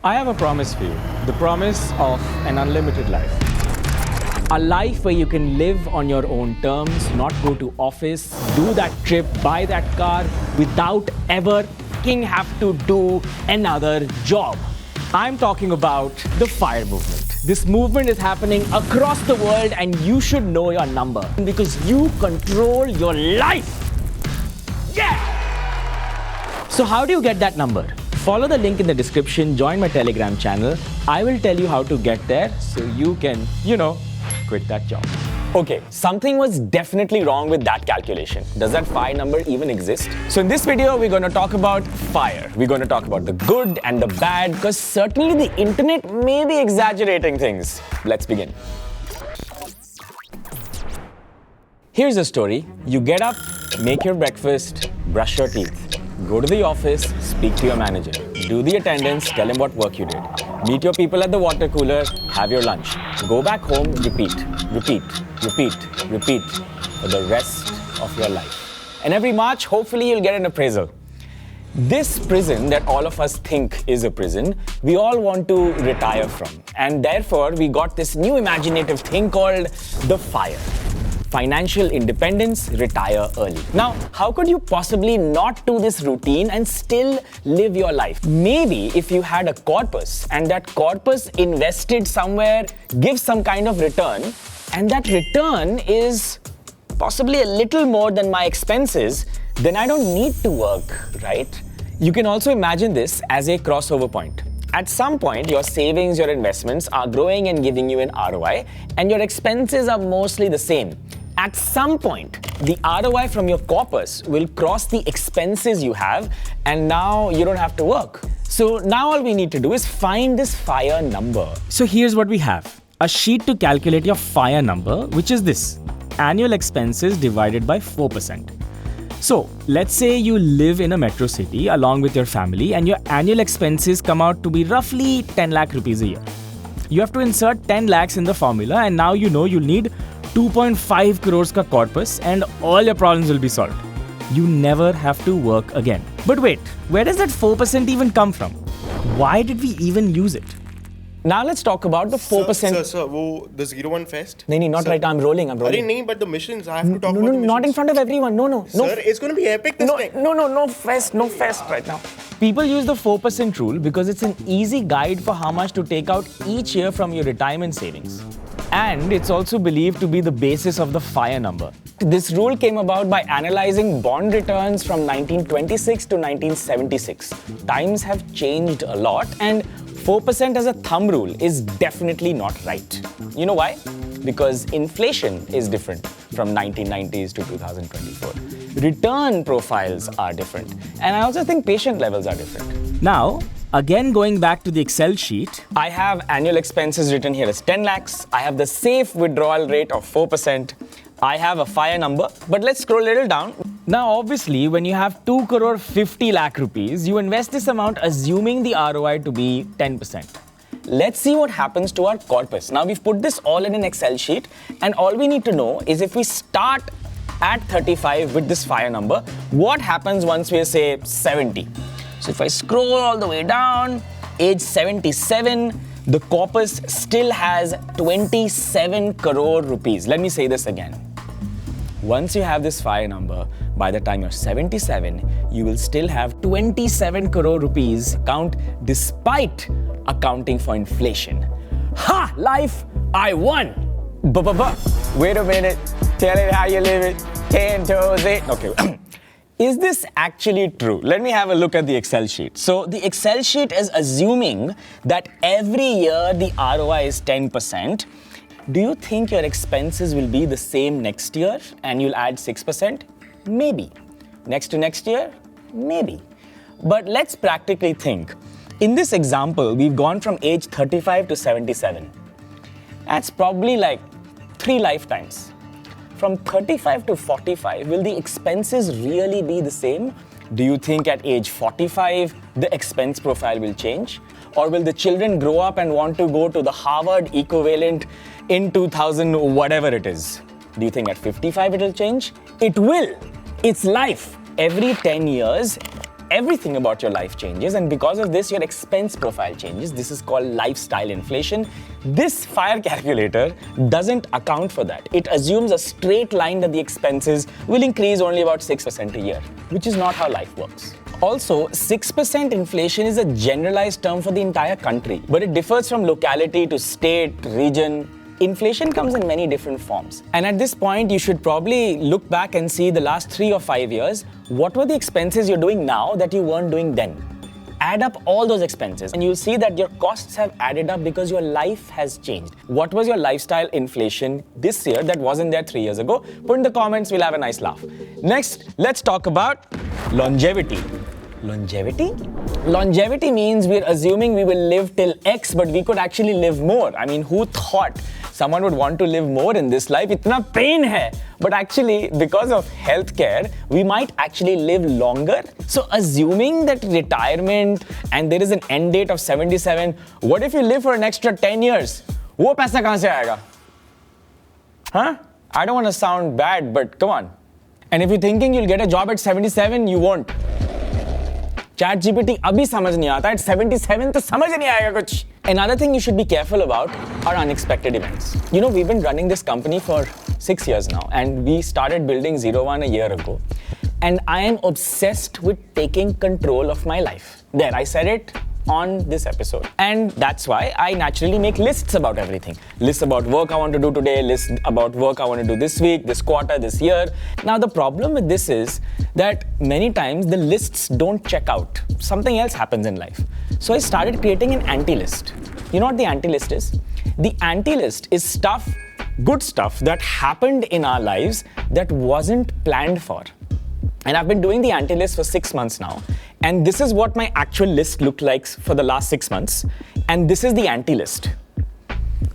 I have a promise for you. The promise of an unlimited life. A life where you can live on your own terms, not go to office, do that trip, buy that car without ever have to do another job. I'm talking about the FIRE movement. This movement is happening across the world and you should know your number because you control your life. Yeah! So how do you get that number? Follow the link in the description, join my Telegram channel. I will tell you how to get there so you can, quit that job. Okay, something was definitely wrong with that calculation. Does that FIRE number even exist? So in this video, we're going to talk about FIRE. We're going to talk about the good and the bad because certainly the internet may be exaggerating things. Let's begin. Here's the story. You get up, make your breakfast, brush your teeth. Go to the office, speak to your manager. Do the attendance, tell him what work you did. Meet your people at the water cooler, have your lunch. Go back home, repeat for the rest of your life. And every March, hopefully you'll get an appraisal. This prison that all of us think is a prison, we all want to retire from. And therefore, we got this new imaginative thing called the FIRE. Financial independence, retire early. Now, how could you possibly not do this routine and still live your life? Maybe if you had a corpus and that corpus invested somewhere, gives some kind of return, and that return is possibly a little more than my expenses, then I don't need to work, right? You can also imagine this as a crossover point. At some point, your savings, your investments are growing and giving you an ROI, and your expenses are mostly the same. At some point, the ROI from your corpus will cross the expenses you have, and now you don't have to work. So now all we need to do is find this FIRE number. So here's what we have. A sheet to calculate your FIRE number, which is this. Annual expenses divided by 4%. So, let's say you live in a metro city along with your family and your annual expenses come out to be roughly 10 lakh rupees a year. You have to insert 10 lakhs in the formula and now you know you'll need 2.5 crores ka corpus and all your problems will be solved. You never have to work again. But wait, where does that 4% even come from? Why did we even use it? Now let's talk about the 4%. Sir, the 01 fest? No, not sir. Right now. I'm rolling. No, but the missions, I have to talk about the missions. Not in front of everyone. No. Sir, it's going to be epic this time. No fest right now. People use the 4% rule because it's an easy guide for how much to take out each year from your retirement savings. And it's also believed to be the basis of the FIRE number. This rule came about by analyzing bond returns from 1926 to 1976. Times have changed a lot and 4% as a thumb rule is definitely not right. You know why? Because inflation is different from 1990s to 2024. Return profiles are different. And I also think patient levels are different. Now, again going back to the Excel sheet, I have annual expenses written here as 10 lakhs. I have the safe withdrawal rate of 4%. I have a FIRE number, but let's scroll a little down. Now, obviously, when you have 2 crore 50 lakh rupees, you invest this amount assuming the ROI to be 10%. Let's see what happens to our corpus. Now, we've put this all in an Excel sheet, and all we need to know is if we start at 35 with this FIRE number, what happens once we say 70? So if I scroll all the way down, age 77, the corpus still has 27 crore rupees. Let me say this again. Once you have this FIRE number, by the time you're 77, you will still have 27 crore rupees count despite accounting for inflation. Ha! Life, I won! Wait a minute. Tell it how you live it. 10 toes, 8. Okay. Is this actually true? Let me have a look at the Excel sheet. So the Excel sheet is assuming that every year the ROI is 10%. Do you think your expenses will be the same next year and you'll add 6%? Maybe. Next to next year? Maybe. But let's practically think. In this example, we've gone from age 35 to 77. That's probably like 3 lifetimes. From 35 to 45, will the expenses really be the same? Do you think at age 45, the expense profile will change? Or will the children grow up and want to go to the Harvard equivalent in 2000, whatever it is? Do you think at 55 it will change? It will. It's life. Every 10 years, everything about your life changes, and because of this, your expense profile changes. This is called lifestyle inflation. This FIRE calculator doesn't account for that. It assumes a straight line that the expenses will increase only about 6% a year, which is not how life works. Also, 6% inflation is a generalized term for the entire country, but it differs from locality to state, region. Inflation comes in many different forms. And at this point, you should probably look back and see the last 3 or 5 years. What were the expenses you're doing now that you weren't doing then? Add up all those expenses and you'll see that your costs have added up because your life has changed. What was your lifestyle inflation this year that wasn't there 3 years ago? Put in the comments, we'll have a nice laugh. Next, let's talk about longevity. Longevity? Longevity means we're assuming we will live till X, but we could actually live more. I mean, who thought someone would want to live more in this life? Itna pain hai. But actually, because of healthcare, we might actually live longer. So assuming that retirement and there is an end date of 77, what if you live for an extra 10 years? Wo paisa kahan se aayega? Huh? I don't want to sound bad, but come on. And if you're thinking you'll get a job at 77, you won't. ChatGPT abhi samajh nahi aata. At 77 to samajh nahi aayega kuch. Another thing you should be careful about are unexpected events. You know, we've been running this company for 6 years now, and we started building 01 a year ago. And I am obsessed with taking control of my life. There, I said it on this episode. And that's why I naturally make lists about everything. Lists about work I want to do today, lists about work I want to do this week, this quarter, this year. Now the problem with this is that many times the lists don't check out. Something else happens in life. So I started creating an anti-list. You know what the anti-list is? The anti-list is stuff, good stuff that happened in our lives that wasn't planned for. And I've been doing the anti-list for 6 months now. And this is what my actual list looked like for the last 6 months. And this is the anti-list.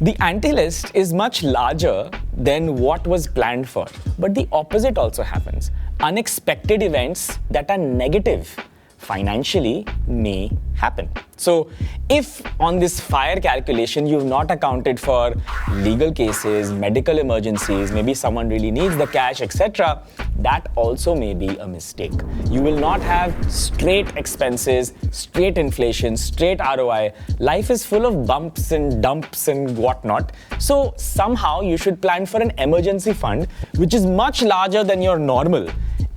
The anti-list is much larger than what was planned for. But the opposite also happens. Unexpected events that are negative financially may happen. So if on this FIRE calculation you've not accounted for legal cases, medical emergencies, maybe someone really needs the cash, etc., that also may be a mistake. You will not have straight expenses, straight inflation, straight ROI. Life is full of bumps and dumps and whatnot. So somehow you should plan for an emergency fund which is much larger than your normal.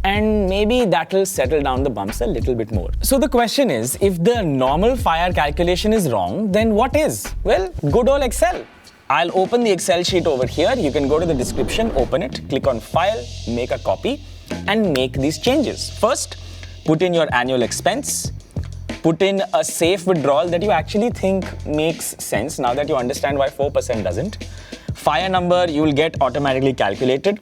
And maybe that will settle down the bumps a little bit more. So the question is, if the normal FIRE calculation is wrong, then what is? Well, good old Excel. I'll open the Excel sheet over here. You can go to the description, open it, click on File, make a copy, and make these changes. First, put in your annual expense. Put in a safe withdrawal that you actually think makes sense now that you understand why 4% doesn't. FIRE number you will get automatically calculated.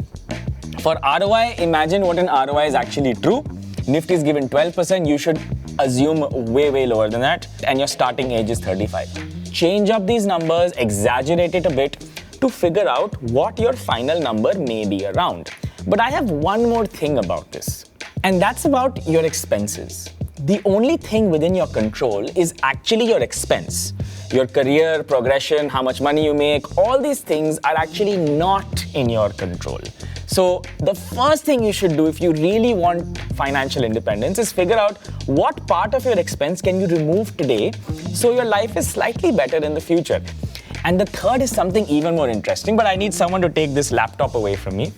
For ROI, imagine what an ROI is actually true. Nifty is given 12%, you should assume way lower than that. And your starting age is 35. Change up these numbers, exaggerate it a bit to figure out what your final number may be around. But I have one more thing about this, and that's about your expenses. The only thing within your control is actually your expense. Your career, progression, how much money you make, all these things are actually not in your control. So the first thing you should do if you really want financial independence is figure out what part of your expense can you remove today so your life is slightly better in the future. And the third is something even more interesting, but I need someone to take this laptop away from me.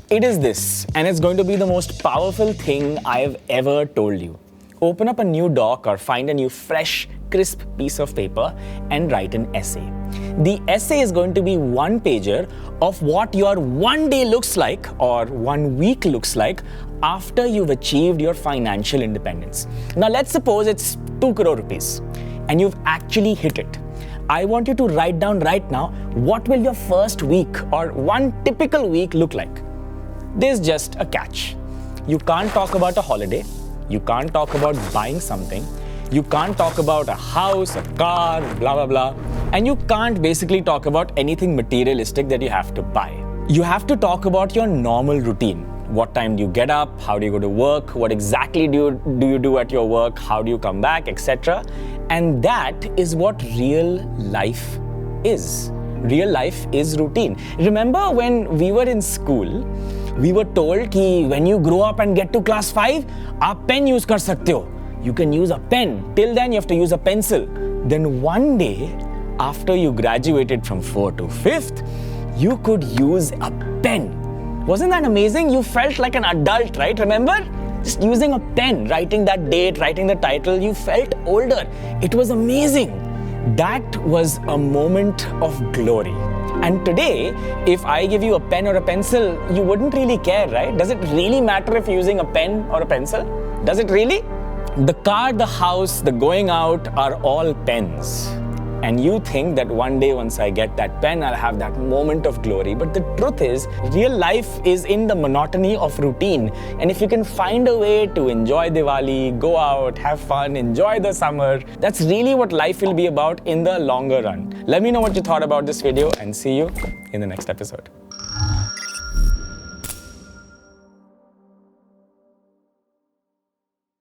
It is this, and it's going to be the most powerful thing I've ever told you. Open up a new doc or find a new fresh, crisp piece of paper and write an essay. The essay is going to be one pager of what your one day looks like or 1 week looks like after you've achieved your financial independence. Now let's suppose it's 2 crore rupees and you've actually hit it. I want you to write down right now what will your first week or one typical week look like. There's just a catch. You can't talk about a holiday. You can't talk about buying something. You can't talk about a house, a car, blah, blah, blah. And you can't basically talk about anything materialistic that you have to buy. You have to talk about your normal routine. What time do you get up? How do you go to work? What exactly do you do at your work? How do you come back, etc.? And that is what real life is. Real life is routine. Remember when we were in school, we were told कि when you grow up and get to class 5, आप pen use कर सकते हो. you can use a pen. Till then, you have to use a pencil. Then one day, after you graduated from 4th to 5th, you could use a pen. Wasn't that amazing? You felt like an adult, right? Remember? Just using a pen, writing that date, writing the title, you felt older. It was amazing. That was a moment of glory. And today, if I give you a pen or a pencil, you wouldn't really care, right? Does it really matter if you're using a pen or a pencil? Does it really? The car, the house, the going out are all pens. And you think that one day once I get that pen, I'll have that moment of glory. But the truth is, real life is in the monotony of routine. And if you can find a way to enjoy Diwali, go out, have fun, enjoy the summer, that's really what life will be about in the longer run. Let me know what you thought about this video and see you in the next episode.